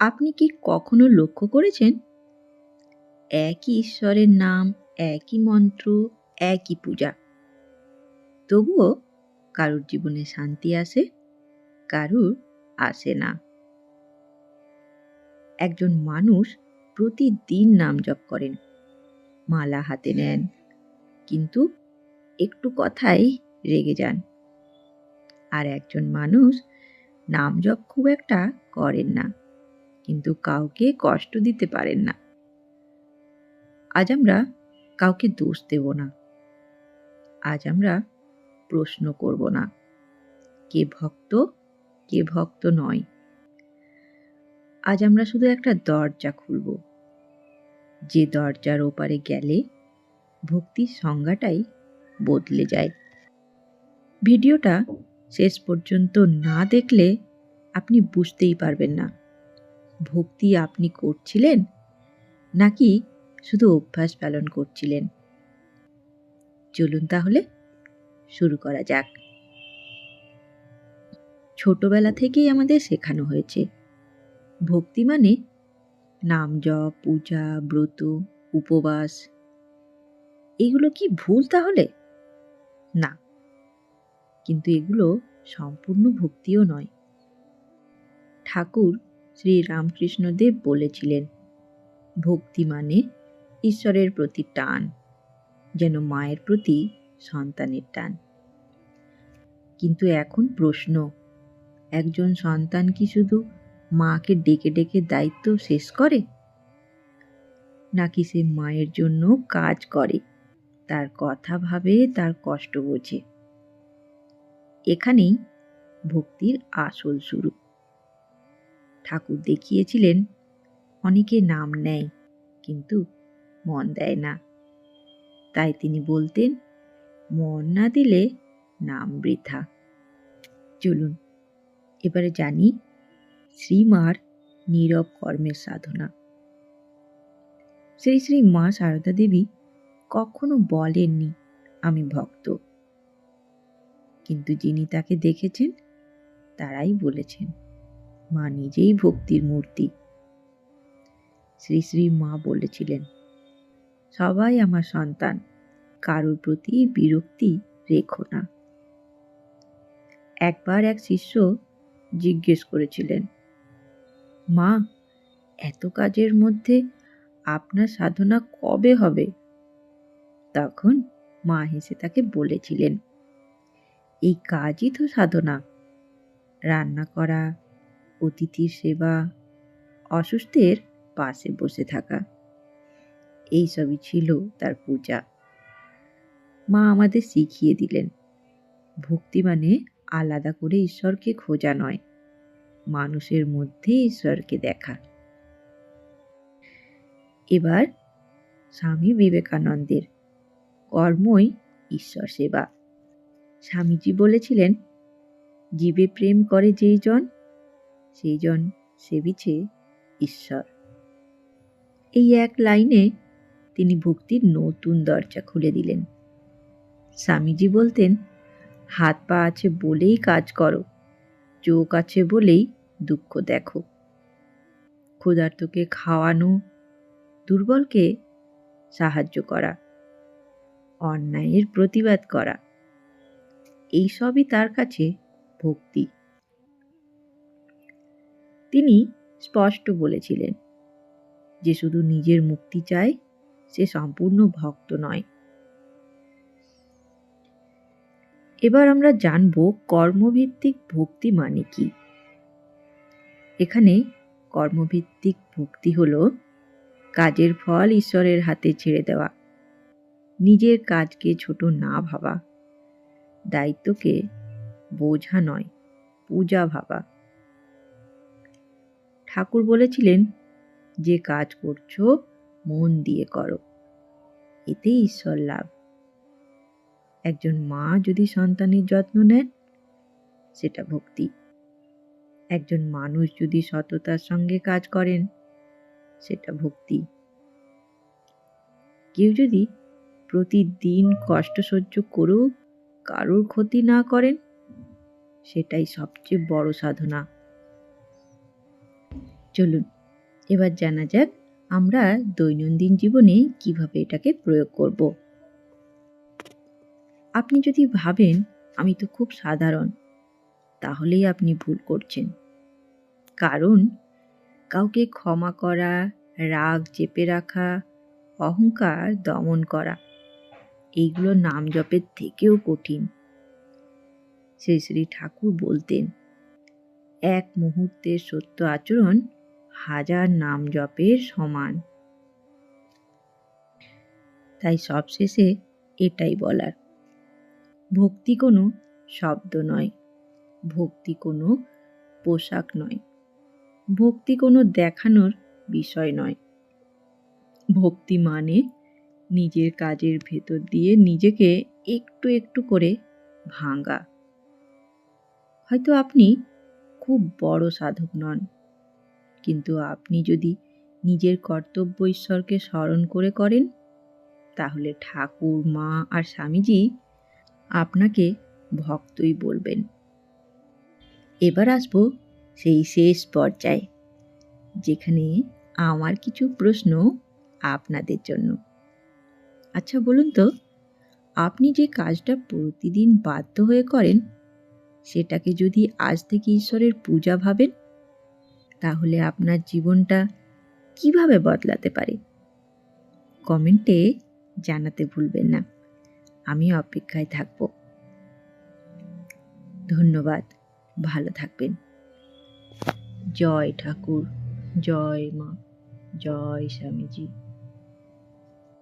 আপনি কি কখনো লক্ষ্য করেছেন, একই ঈশ্বরের নাম, একই মন্ত্র, একই পূজা, তবুও কারুর জীবনে শান্তি আসে, কারুর আসে না। একজন মানুষ প্রতিদিন নাম জপ করেন, মালা হাতে নেন, কিন্তু একটু কথাই রেগে যান। আর একজন মানুষ নাম জপ খুব একটা করেন না, কিন্তু কাউকে কষ্ট দিতে পারেন না। আজ আমরা কাউকে দোষ দেব না। আজ আমরা প্রশ্ন করব না, কে ভক্ত, কে ভক্ত নয়। আজ আমরা শুধু একটা দরজা খুলব, যে দরজার ওপারে গেলে ভক্তির সংজ্ঞাটাই বদলে যায়। ভিডিওটা শেষ পর্যন্ত না দেখলে আপনি বুঝতেই পারবেন না ভক্তি আপনি করছিলেন নাকি শুধু অভ্যাস পালন করছিলেন। চলুন তাহলে শুরু করা যাক। ছোটবেলা থেকেই আমাদের শেখানো হয়েছে, ভক্তি মানে নাম জপ, পূজা, ব্রত, উপবাস। এগুলো কি ভুল তাহলে? না, কিন্তু এগুলো সম্পূর্ণ ভক্তিও নয়। ঠাকুর শ্রী রামকৃষ্ণদেব বলেছিলেন, ভক্তি মানে ঈশ্বরের প্রতি টান, যেন মায়ের প্রতি সন্তানের টান। কিন্তু এখন প্রশ্ন, একজন সন্তান কি শুধু মাকে ডেকে ডেকে দায়িত্ব শেষ করে, নাকি সে মায়ের জন্য কাজ করে, তার কথা ভাবে, তার কষ্ট বোঝে? এখানেই ভক্তির আসল শুরু। ঠাকুর দেখিয়েছিলেন, অনেকে নাম নেয় কিন্তু মন দেয় না। তাই তিনি বলতেন, মন না দিলে নাম বৃথা। চলুন এবারে জানি শ্রীমার নীরব কর্মের সাধনা। শ্রী শ্রী মা সারদা দেবী কখনো বলেননি আমি ভক্ত, কিন্তু যিনি তাকে দেখেছেন তারাই বলেছেন, মা নিজেই ভক্তির মূর্তি। শ্রী শ্রী মা বলেছিলেন, সবাই আমার সন্তান, কারোর প্রতি বিরক্তি রেখো না। একবার এক শিষ্য জিজ্ঞেস করেছিলেন, মা, এত কাজের মধ্যে আপনার সাধনা কবে হবে? তখন মা হেসে তাকে বলেছিলেন, এই কাজই তো সাধনা। রান্না করা, অতিথির সেবা, অসুস্থের পাশে বসে থাকা, এই সবই ছিল তার পূজা। মা আমাদের শিখিয়ে দিলেন, ভক্তি মানে আলাদা করে ঈশ্বরকে খোঁজা নয়, মানুষের মধ্যে ঈশ্বরকে দেখা। এবার স্বামী বিবেকানন্দের কর্মই ঈশ্বর সেবা। স্বামীজি বলেছিলেন, জীবে প্রেম করে যেই জন, সেই জন সেবিছে ঈশ্বর। এই এক লাইনে তিনি ভক্তির নতুন দরজা খুলে দিলেন। স্বামীজি বলতেন, হাত পা আছে বলেই কাজ করো, চোখ আছে বলেই দুঃখ দেখো। ক্ষুধার্তকে খাওয়ানো, দুর্বলকে সাহায্য করা, অন্যায়ের প্রতিবাদ করা, এই সবই তার কাছে ভক্তি। তিনি স্পষ্ট বলেছিলেন, যে শুধু নিজের মুক্তি চায় সে সম্পূর্ণ ভক্ত নয়। এবার আমরা জানব কর্মভিত্তিক ভক্তি মানে কি। এখানে কর্মভিত্তিক ভক্তি হলো কাজের ফল ঈশ্বরের হাতে ছেড়ে দেওয়া, নিজের কাজকে ছোট না ভাবা, দায়িত্বকে বোঝা নয় পূজা ভাবা। ঠাকুর বলেছিলেন, যে কাজ করছো মন দিয়ে করো, এতেই ঈশ্বর লাভ। একজন মা যদি সন্তানের যত্ন নেন, সেটা ভক্তি। একজন মানুষ যদি সততার সঙ্গে কাজ করেন, সেটা ভক্তি। কেউ যদি প্রতিদিন কষ্ট সহ্য করেও কারোর ক্ষতি না করেন, সেটাই সবচেয়ে বড় সাধনা। চলুন এবার জানা যাক আমরা দৈনন্দিন জীবনে কিভাবে এটাকে প্রয়োগ করব। আপনি যদি ভাবেন আমি তো খুব সাধারণ, তাহলেই আপনি ভুল করছেন। কারণ কাউকে ক্ষমা করা, রাগ চেপে রাখা, অহংকার দমন করা, এইগুলো নাম জপের থেকেও কঠিন। শ্রী শ্রী ঠাকুর বলতেন, এক মুহূর্তের সত্য আচরণ হাজার নাম জপের সমান। তাই সবশেষে এটাই বলার, ভক্তি কোনো শব্দ নয়, ভক্তি কোনো পোশাক নয়, ভক্তি কোনো দেখানোর বিষয় নয়। ভক্তি মানে নিজের কাজের ভেতর দিয়ে নিজেকে একটু একটু করে ভাঙা। হয়তো আপনি খুব বড় সাধক নন, কিন্তু আপনি যদি নিজের কর্তব্য ঈশ্বরকে স্মরণ করে করেন, তাহলে ঠাকুর, মা আর স্বামীজি আপনাকে ভক্তই বলবেন। এবার আসবো সেই শেষ পর্যায়ে, যেখানে আমার কিছু প্রশ্ন আপনাদের জন্য। আচ্ছা বলুন তো, আপনি যে কাজটা প্রতিদিন বাধ্য হয়ে করেন, সেটাকে যদি আজ থেকে ঈশ্বরের পূজা ভাবেন, তাহলে আপনার জীবনটা কিভাবে বদলাতে পারে? কমেন্টে জানাতে ভুলবেন না। আমি অপেক্ষায় থাকব। ধন্যবাদ। ভালো থাকবেন। জয় ঠাকুর, জয় মা, জয় স্বামীজি।